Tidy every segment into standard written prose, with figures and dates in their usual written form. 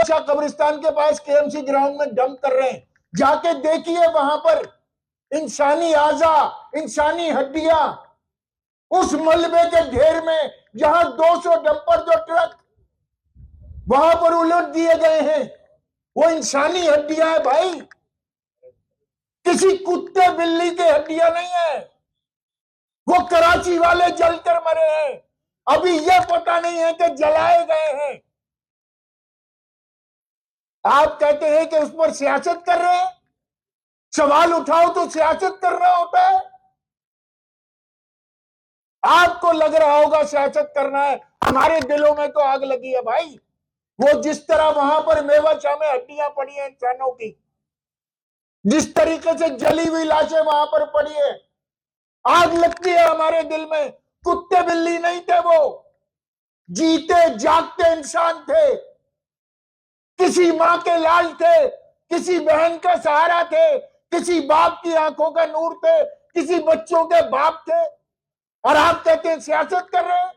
अच्छा कब्रिस्तान के पास केएमसी ग्राउंड में डंप कर रहे हैं, जाके देखिए वहां पर इंसानी आजा, इंसानी हड्डियां उस मलबे के ढेर में, जहां 200 डंपर जो ट्रक वहां पर उलट दिए गए हैं, वो इंसानी हड्डियां है भाई, किसी कुत्ते बिल्ली की हड्डियां नहीं है। वो कराची वाले जलकर मरे हैं, अभी यह पता नहीं है कि जलाए गए हैं। आप कहते हैं कि उस पर सियासत कर रहे हैं, सवाल उठाओ तो सियासत करना होता है। आपको लग रहा होगा सियासत करना है, हमारे दिलों में तो आग लगी है भाई। वो जिस तरह वहां पर मेवाशाह में हड्डियां पड़ी हैं इंसानों की, जिस तरीके से जली हुई लाशें वहां पर पड़ी है, आग लगती है हमारे दिल में। कुत्ते बिल्ली नहीं थे वो, जीते जागते इंसान थे, किसी मां के लाल थे, किसी बहन का सहारा थे, किसी बाप की आंखों का नूर थे, किसी बच्चों के बाप थे। और आप कहते हैं सियासत कर रहे हैं।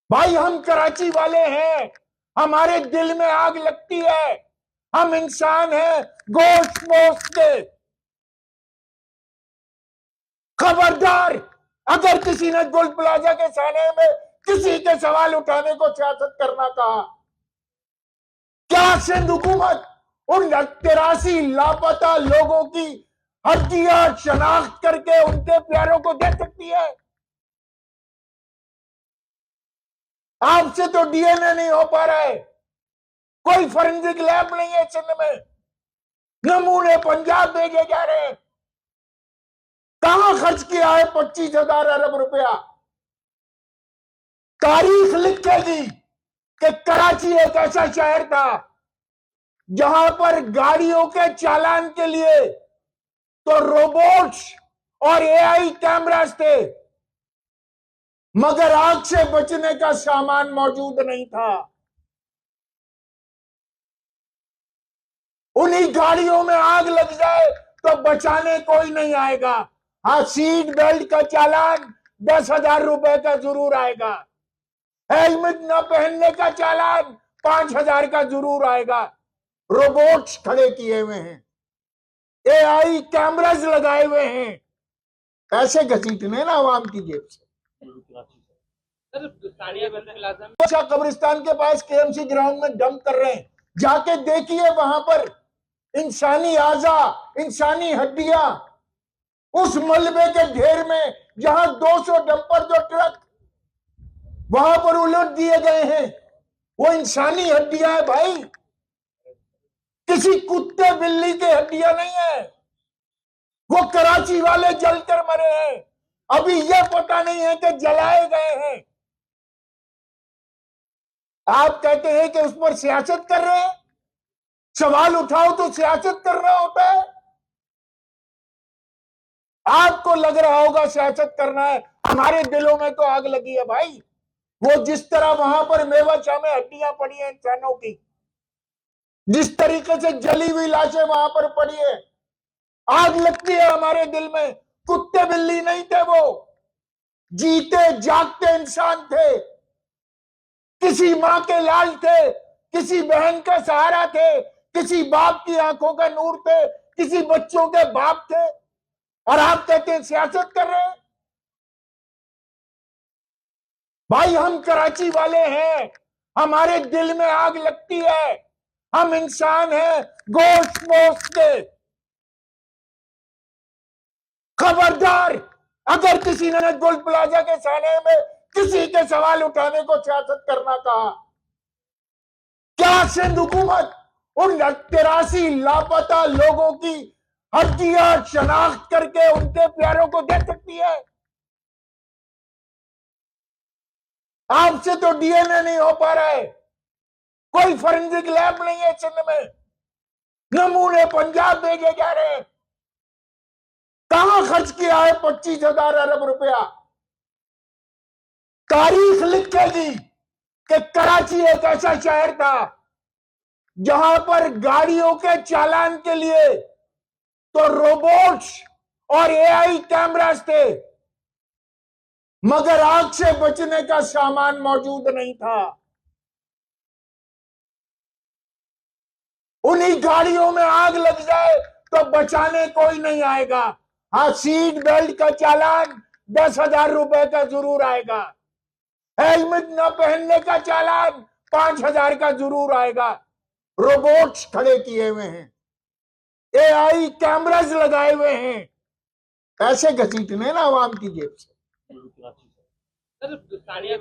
भाई हम कराची वाले हैं, हमारे दिल में आग लगती है, हम इंसान हैं गोश्त मोश्त के। खबरदार, अगर किसी ने गोल प्लाजा के सामने में किसी के सवाल उठाने को सियासत करना कहा, क्या सिंध हुकूमत उन 83 लापता लोगों की हड्डियां शनाख्त करके उनके प्यारों को दे सकती है? आपसे तो डीएनए नहीं हो पा रहा है, कोई फॉरेंसिक लैब नहीं है सिंध में, नमूने पंजाब भेजे जा रहे हैं। कहां खर्च किया है 25,000 अरब रुपया? तारीख लिखेगी कि कराची एक ऐसा शहर था जहां पर गाड़ियों के चालान के लिए तो रोबोट्स और एआई कैमरास थे, मगर आग से बचने का सामान मौजूद नहीं था। उन्हीं गाड़ियों में आग लग जाए तो बचाने कोई नहीं आएगा। हाँ, सीट बेल्ट का चालान 10,000 रुपए का जरूर आएगा, हेलमेट न पहनने का चालान 5,000 का जरूर आएगा। रोबोट्स खड़े किए हुए हैं, एआई कैमरास लगाए हुए हैं, ऐसे घसीटने ना आवाम की जेब से। अच्छा कब्रिस्तान के पास केएमसी ग्राउंड में डंप कर रहे हैं, जाके देखिए वहां पर इंसानी आजा, इंसानी हड्डियां उस मलबे के ढेर में, जहां 200 डंपर जो ट्रक वहां पर उलट दिए गए हैं, वो इंसानी हड्डियां है भाई, किसी कुत्ते बिल्ली की हड्डियां नहीं है। वो कराची वाले जलकर मरे हैं, अभी यह पता नहीं है कि जलाए गए हैं। आप कहते हैं कि उस पर सियासत कर रहे हैं, सवाल उठाओ तो सियासत करना होता है। आपको लग रहा होगा सियासत करना है, हमारे दिलों में तो आग लगी है भाई। वो जिस तरह वहां पर मेवाशाह में हड्डियां पड़ी हैं इंसानों की, जिस तरीके से जली हुई लाशें वहां पर पड़ी है, आग लगती है हमारे दिल में। कुत्ते बिल्ली नहीं थे वो, जीते जागते इंसान थे, किसी मां के लाल थे, किसी बहन का सहारा थे, किसी बाप की आंखों का नूर थे, किसी बच्चों के बाप थे। और आप कहते हैं सियासत कर रहे हैं। भाई हम कराची वाले हैं, हमारे दिल में आग लगती है, हम इंसान हैं गोश्त मोश्त के। खबरदार, अगर किसी ने गोल प्लाजा के सामने में किसी के सवाल उठाने को सियासत करना कहा, क्या सिंध हुकूमत उन 83 लापता लोगों की हड्डियां शनाख्त करके उनके प्यारों को दे सकती है? आपसे तो डीएनए नहीं हो पा रहा है, कोई फॉरेंसिक लैब नहीं है सिंध में, नमूने पंजाब भेजे जा रहे हैं। कहां खर्च किया है 25,000 अरब रुपया? तारीख लिखेगी कि कराची एक ऐसा शहर था जहां पर गाड़ियों के चालान के लिए तो रोबोट्स और एआई कैमरास थे, मगर आग से बचने का सामान मौजूद नहीं था। उन्हीं गाड़ियों में आग लग जाए तो बचाने कोई नहीं आएगा। हाँ, सीट बेल्ट का चालान 10,000 रुपए का जरूर आएगा, हेलमेट न पहनने का चालान 5,000 का जरूर आएगा। रोबोट्स खड़े किए हुए हैं, एआई कैमरास लगाए हुए हैं, पैसे घसीटने ना आवाम की जेब से। सर, स्थानीय